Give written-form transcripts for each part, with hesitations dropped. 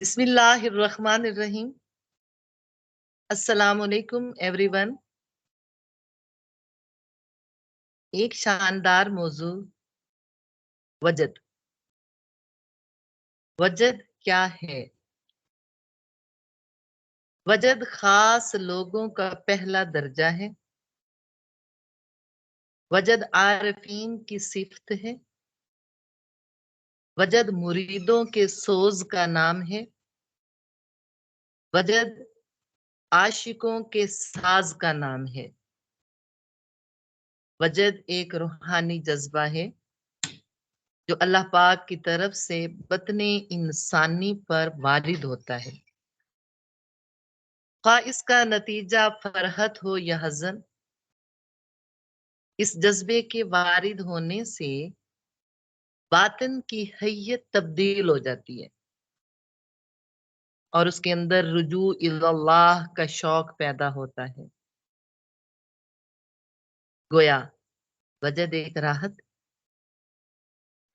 بسم اللہ الرحمن الرحیم۔ السلام علیکم ایوری ون۔ ایک شاندار موضوع، وجد۔ وجد کیا ہے؟ وجد خاص لوگوں کا پہلا درجہ ہے۔ وجد عارفین کی صفت ہے۔ وجد مریدوں کے سوز کا نام ہے۔ وجد عاشقوں کے ساز کا نام ہے۔ وجد ایک روحانی جذبہ ہے جو اللہ پاک کی طرف سے بطن انسانی پر وارد ہوتا ہے۔ خواہ اس کا نتیجہ فرحت ہو یا حزن، اس جذبے کے وارد ہونے سے باطن کی حیت تبدیل ہو جاتی ہے اور اس کے اندر رجوع اللہ کا شوق پیدا ہوتا ہے۔ گویا وجد ایک راحت،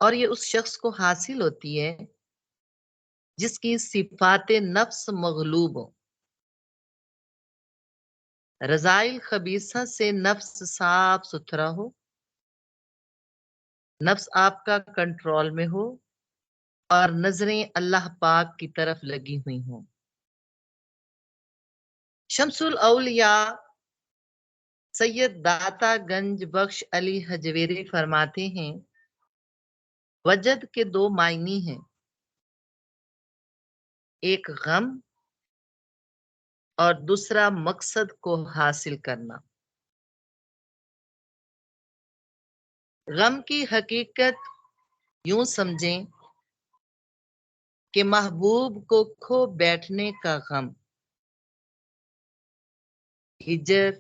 اور یہ اس شخص کو حاصل ہوتی ہے جس کی صفات نفس مغلوب ہو، رذائل خبیثہ سے نفس صاف ستھرا ہو، نفس آپ کا کنٹرول میں ہو اور نظریں اللہ پاک کی طرف لگی ہوئی ہوں۔ شمس الاولیاء سید داتا گنج بخش علی حجویری فرماتے ہیں، وجد کے دو معنی ہیں، ایک غم اور دوسرا مقصد کو حاصل کرنا۔ غم کی حقیقت یوں سمجھیں کہ محبوب کو کھو بیٹھنے کا غم، ہجر،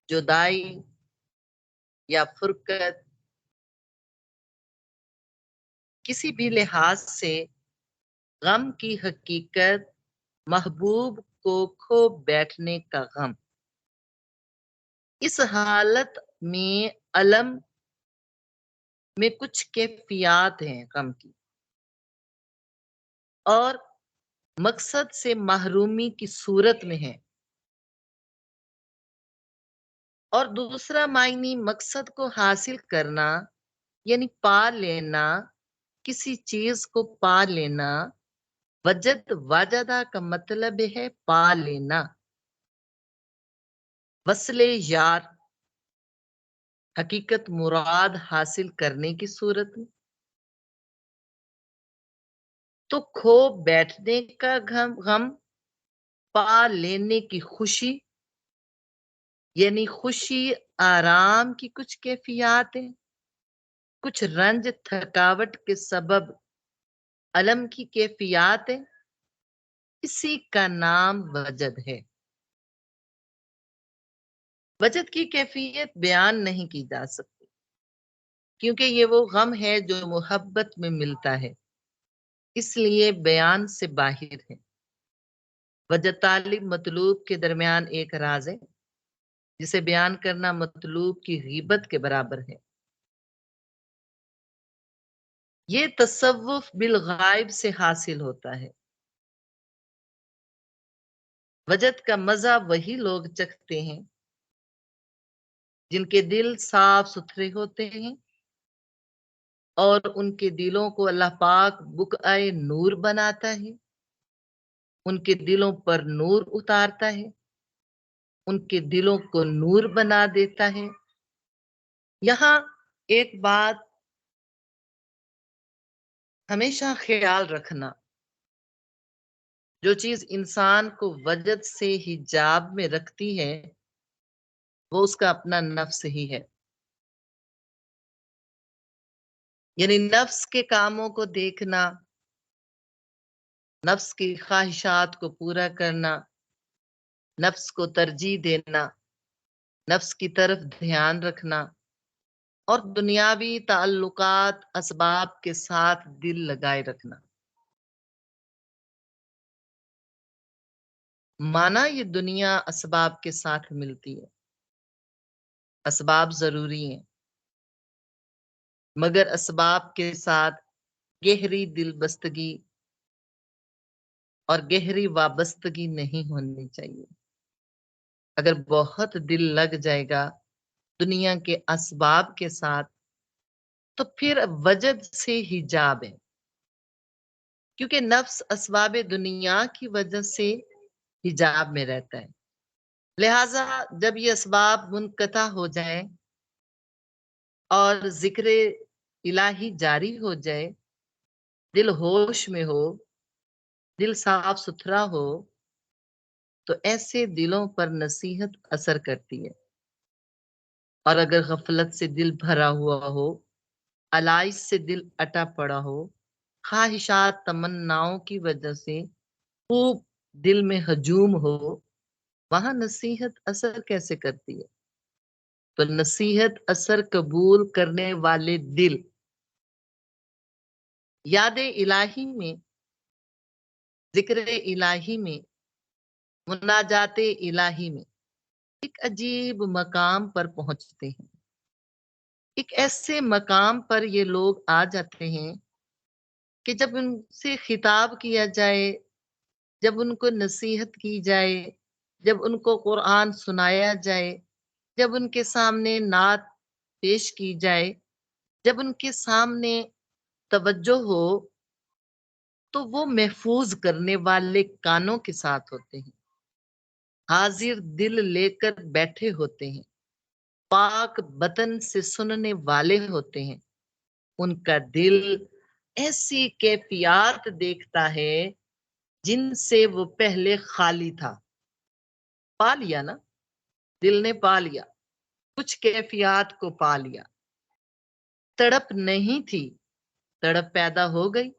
جدائی یا فرقت، کسی بھی لحاظ سے غم کی حقیقت محبوب کو کھو بیٹھنے کا غم۔ اس حالت میں علم میں کچھ کیفیات ہیں غم کی، اور مقصد سے محرومی کی صورت میں ہے، اور دوسرا معنی مقصد کو حاصل کرنا یعنی پا لینا، کسی چیز کو پا لینا۔ وجد واجدہ کا مطلب ہے پا لینا، وصل یار، حقیقت مراد حاصل کرنے کی صورت میں۔ تو کھو بیٹھنے کا غم، پا لینے کی خوشی، یعنی خوشی آرام کی کچھ کیفیات ہیں، کچھ رنج تھکاوٹ کے سبب علم کی کیفیات ہیں، اسی کا نام وجد ہے۔ وجد کی کیفیت بیان نہیں کی جا سکتی، کیونکہ یہ وہ غم ہے جو محبت میں ملتا ہے، اس لیے بیان سے باہر ہے۔ وجد طالب مطلوب کے درمیان ایک راز ہے جسے بیان کرنا مطلوب کی غیبت کے برابر ہے۔ یہ تصوف بالغائب سے حاصل ہوتا ہے۔ وجد کا مزہ وہی لوگ چکھتے ہیں جن کے دل صاف ستھرے ہوتے ہیں اور ان کے دلوں کو اللہ پاک بقعہ نور بناتا ہے، ان کے دلوں پر نور اتارتا ہے، ان کے دلوں کو نور بنا دیتا ہے۔ یہاں ایک بات ہمیشہ خیال رکھنا، جو چیز انسان کو وجد سے حجاب میں رکھتی ہے وہ اس کا اپنا نفس ہی ہے، یعنی نفس کے کاموں کو دیکھنا، نفس کی خواہشات کو پورا کرنا، نفس کو ترجیح دینا، نفس کی طرف دھیان رکھنا، اور دنیاوی تعلقات اسباب کے ساتھ دل لگائے رکھنا۔ مانا یہ دنیا اسباب کے ساتھ ملتی ہے، اسباب ضروری ہیں، مگر اسباب کے ساتھ گہری دل بستگی اور گہری وابستگی نہیں ہونی چاہیے۔ اگر بہت دل لگ جائے گا دنیا کے اسباب کے ساتھ تو پھر وجد سے حجاب ہے، کیونکہ نفس اسباب دنیا کی وجہ سے حجاب میں رہتا ہے۔ لہذا جب یہ اسباب منقطع ہو جائیں اور ذکر الہی جاری ہو جائے، دل ہوش میں ہو، دل صاف ستھرا ہو، تو ایسے دلوں پر نصیحت اثر کرتی ہے۔ اور اگر غفلت سے دل بھرا ہوا ہو، علائش سے دل اٹا پڑا ہو، خواہشات تمناؤں کی وجہ سے خوب دل میں ہجوم ہو، وہاں نصیحت اثر کیسے کرتی ہے؟ تو نصیحت اثر قبول کرنے والے دل یاد الہی میں، ذکر الہی میں، مناجات الہی میں ایک عجیب مقام پر پہنچتے ہیں۔ ایک ایسے مقام پر یہ لوگ آ جاتے ہیں کہ جب ان سے خطاب کیا جائے، جب ان کو نصیحت کی جائے، جب ان کو قرآن سنایا جائے، جب ان کے سامنے نعت پیش کی جائے، جب ان کے سامنے توجہ ہو، تو وہ محفوظ کرنے والے کانوں کے ساتھ ہوتے ہیں، حاضر دل لے کر بیٹھے ہوتے ہیں، پاک بطن سے سننے والے ہوتے ہیں۔ ان کا دل ایسی کیفیات دیکھتا ہے جن سے وہ پہلے خالی تھا۔ پا لیا نا، دل نے پا لیا، کچھ کیفیات کو پا لیا۔ تڑپ نہیں تھی، تڑپ پیدا ہو گئی۔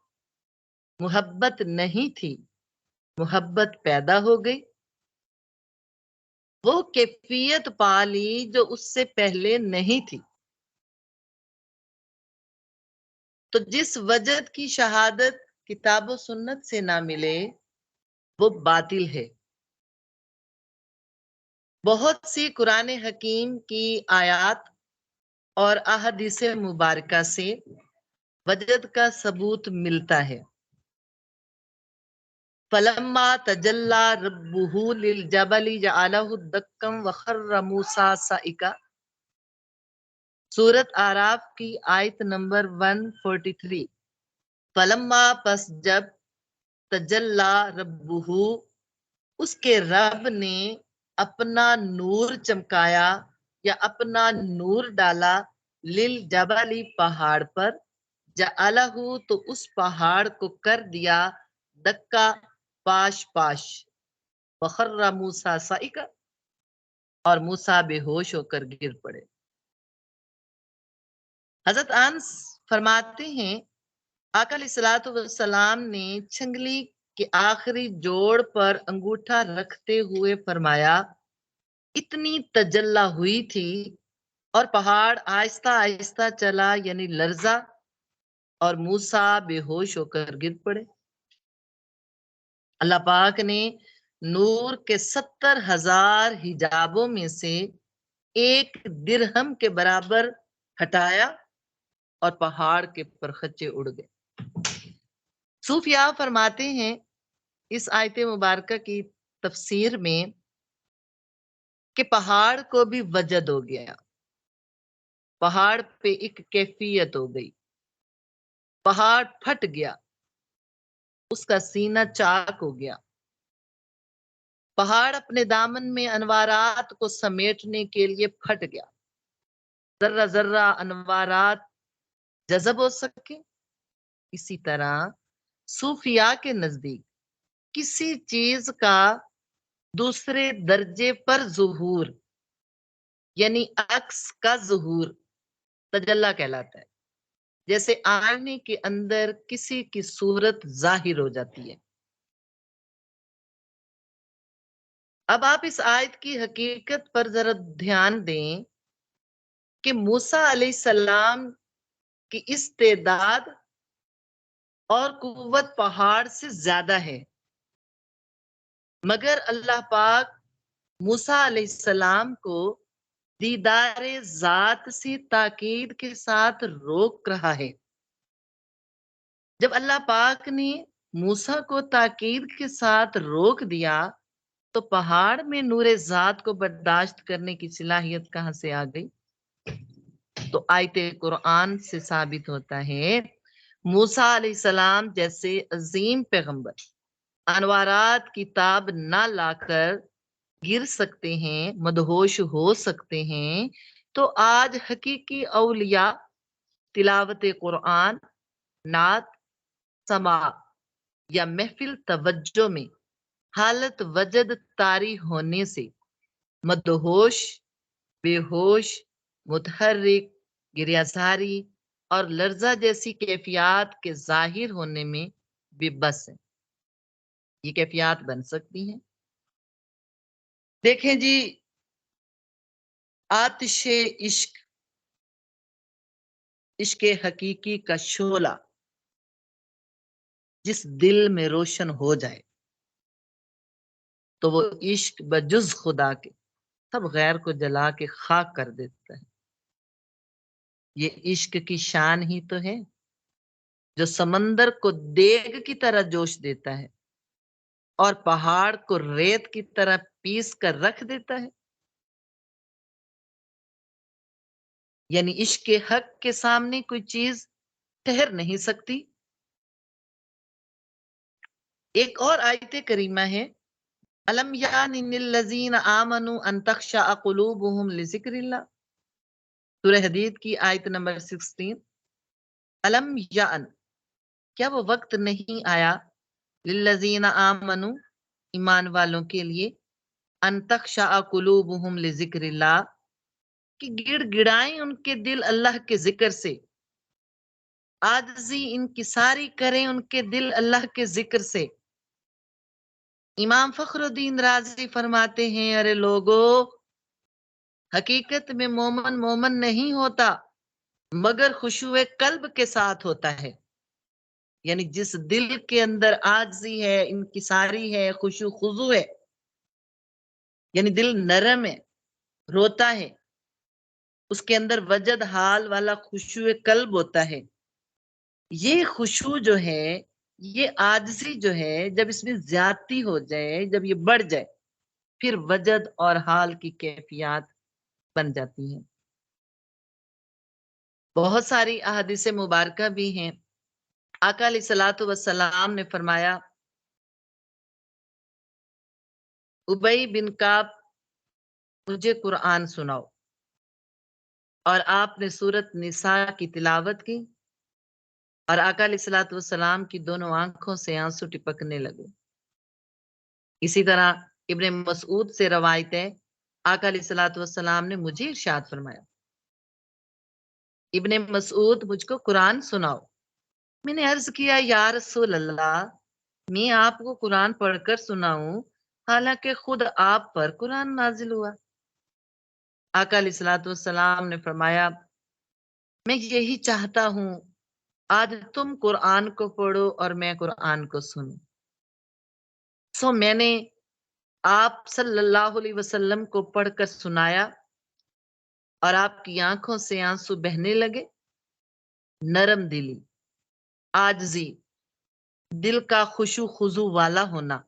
محبت نہیں تھی، محبت پیدا ہو گئی۔ وہ کیفیت پا لی جو اس سے پہلے نہیں تھی۔ تو جس وجد کی شہادت کتاب و سنت سے نہ ملے وہ باطل ہے۔ بہت سی قرآن حکیم کی آیات اور احادیث مبارکہ سے وجد کا ثبوت ملتا ہے۔ فلما تجلی ربہ للجبل جعلہ دکا وخر موسیٰ صعقا، سورۃ اعراف کی آیت نمبر 143۔ فلما، پس جب، تجلی ربہ، اس کے رب نے اپنا نور چمکایا یا اپنا نور ڈالا، للجبل، پہاڑ پر، جعلہ، تو اس پہاڑ کو کر دیا، دکا، پاش پاش، وخر موسیٰ صعقا، اور موسیٰ بے ہوش ہو کر گر پڑے۔ حضرت انس فرماتے ہیں آقا علیہ الصلوۃ والسلام نے چھنگلی کے آخری جوڑ پر انگوٹھا رکھتے ہوئے فرمایا، اتنی تجلی ہوئی تھی اور پہاڑ آہستہ آہستہ چلا، یعنی لرزا، اور موسیٰ بے ہوش ہو کر گر پڑے۔ اللہ پاک نے نور کے 70,000 حجابوں میں سے ایک درہم کے برابر ہٹایا اور پہاڑ کے پرخچے اڑ گئے۔ صوفیاء فرماتے ہیں اس آیت مبارکہ کی تفسیر میں کہ پہاڑ کو بھی وجد ہو گیا، پہاڑ پہ ایک کیفیت ہو گئی، پہاڑ پھٹ گیا، اس کا سینہ چاک ہو گیا۔ پہاڑ اپنے دامن میں انوارات کو سمیٹنے کے لیے پھٹ گیا، ذرہ ذرہ انوارات جذب ہو سکے۔ اسی طرح صوفیاء کے نزدیک کسی چیز کا دوسرے درجے پر ظہور، یعنی عکس کا ظہور، تجلی کہلاتا ہے۔ جیسے آئینے کے اندر کسی کی صورت ظاہر ہو جاتی ہے۔ اب آپ اس آیت کی حقیقت پر ذرا دھیان دیں کہ موسیٰ علیہ السلام کی استعداد اور قوت پہاڑ سے زیادہ ہے، مگر اللہ پاک موسیٰ علیہ السلام کو دیدار ذات سے تاکید کے ساتھ روک رہا ہے۔ جب اللہ پاک نے موسیٰ کو تاکید کے ساتھ روک دیا تو پہاڑ میں نور ذات کو برداشت کرنے کی صلاحیت کہاں سے آ گئی؟ تو آیت قرآن سے ثابت ہوتا ہے موسیٰ علیہ السلام جیسے عظیم پیغمبر انوارات کی تاب نہ لا کر گر سکتے ہیں، مدہوش ہو سکتے ہیں، تو آج حقیقی اولیاء تلاوت قرآن، نعت، سماع یا محفل توجہ میں حالت وجد طاری ہونے سے مدہوش، بے ہوش، متحرک، گریہساری اور لرزہ جیسی کیفیات کے ظاہر ہونے میں بھی بس ہیں۔ یہ کیفیات بن سکتی ہیں۔ دیکھیں جی، آتش عشق، عشق حقیقی کا شعلہ جس دل میں روشن ہو جائے تو وہ عشق بجز خدا کے سب غیر کو جلا کے خاک کر دیتا ہے۔ یہ عشق کی شان ہی تو ہے جو سمندر کو دیگ کی طرح جوش دیتا ہے اور پہاڑ کو ریت کی طرح پیس کر رکھ دیتا ہے۔ یعنی عشق حق کے سامنے کوئی چیز ٹھہر نہیں سکتی۔ ایک اور آیت کریمہ ہے الم یعن للذین آمنوا ان تخشع قلوبهم لذکر اللہ، سورہ حدید کی آیت نمبر 16۔ الم یعن، کیا وہ وقت نہیں آیا للذین آمنوا، ایمان والوں کے لیے، ان تخشع قلوبهم لذکر اللہ، کہ گڑ گڑائیں ان کے دل اللہ کے ذکر سے، عاجزی انکساری کریں ان کے دل اللہ کے ذکر سے۔ امام فخر الدین رازی فرماتے ہیں ارے لوگو، حقیقت میں مومن مومن نہیں ہوتا مگر خشوع قلب کے ساتھ ہوتا ہے۔ یعنی جس دل کے اندر عاجزی ہے، انکساری ہے، خشوع خضوع ہے، یعنی دل نرم ہے، روتا ہے، اس کے اندر وجد حال والا خشوع قلب ہوتا ہے۔ یہ خشوع جو ہے، یہ عاجزی جو ہے، جب اس میں زیادتی ہو جائے، جب یہ بڑھ جائے، پھر وجد اور حال کی کیفیات بن جاتی ہیں۔ بہت ساری احادیث مبارکہ بھی ہیں۔ آقا علیہ الصلوۃ والسلام نے فرمایا ابی بن کعب مجھے قرآن سناؤ، اور آپ نے سورۃ نساء کی تلاوت کی اور آقا علیہ الصلوۃ والسلام کی دونوں آنکھوں سے آنسو ٹپکنے لگے۔ اسی طرح ابن مسعود سے روایت ہے آقا علیہ الصلوۃ والسلام نے مجھے ارشاد فرمایا ابن مسعود مجھ کو قرآن سناؤ۔ میں نے عرض کیا یا رسول اللہ، میں آپ کو قرآن پڑھ کر سناؤں حالانکہ خود آپ پر قرآن نازل ہوا؟ آقا علیہ الصلوۃ والسلام نے فرمایا میں یہی چاہتا ہوں آج تم قرآن کو پڑھو اور میں قرآن کو سنوں۔ سو میں نے آپ صلی اللہ علیہ وسلم کو پڑھ کر سنایا اور آپ کی آنکھوں سے آنسو بہنے لگے۔ نرم دلی، عاجزی، دل کا خشوع خضوع والا ہونا،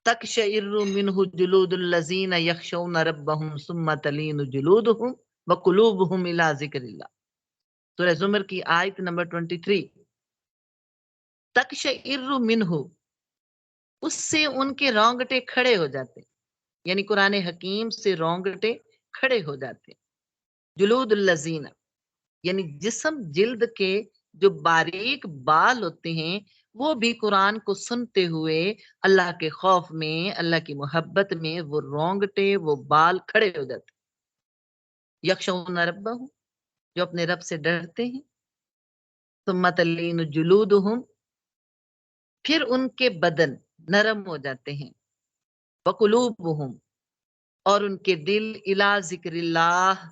تقشعر منہ جلود الذین یخشون ربهم ثم تلین جلودهم وقلوبهم الی ذکر اللہ، سورہ زمر کی آیت نمبر 23۔ تقشعر منہ، اس سے ان کے رونگٹے کھڑے ہو جاتے، یعنی قرآن حکیم سے رونگٹے کھڑے ہو جاتے۔ جلود الذین، یعنی جسم جلد کے جو باریک بال ہوتے ہیں وہ بھی قرآن کو سنتے ہوئے اللہ کے خوف میں، اللہ کی محبت میں وہ رونگٹے، وہ بال کھڑے ہو جاتے۔ یخشون ربہم، جو اپنے رب سے ڈرتے ہیں۔ ثم تلین جلودہم، پھر ان کے بدن نرم ہو جاتے ہیں۔ وقلوبہم، اور ان کے دل الی ذکر اللہ،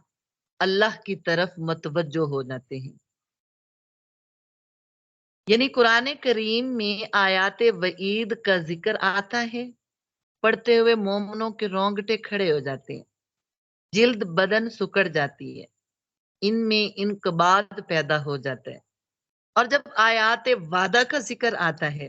اللہ کی طرف متوجہ ہو جاتے ہیں۔ یعنی قرآن کریم میں آیات وعید کا ذکر آتا ہے، پڑھتے ہوئے مومنوں کے رونگٹے کھڑے ہو جاتے ہیں، جلد بدن سکڑ جاتی ہے، ان میں انقباض پیدا ہو جاتا ہے۔ اور جب آیات وعدہ کا ذکر آتا ہے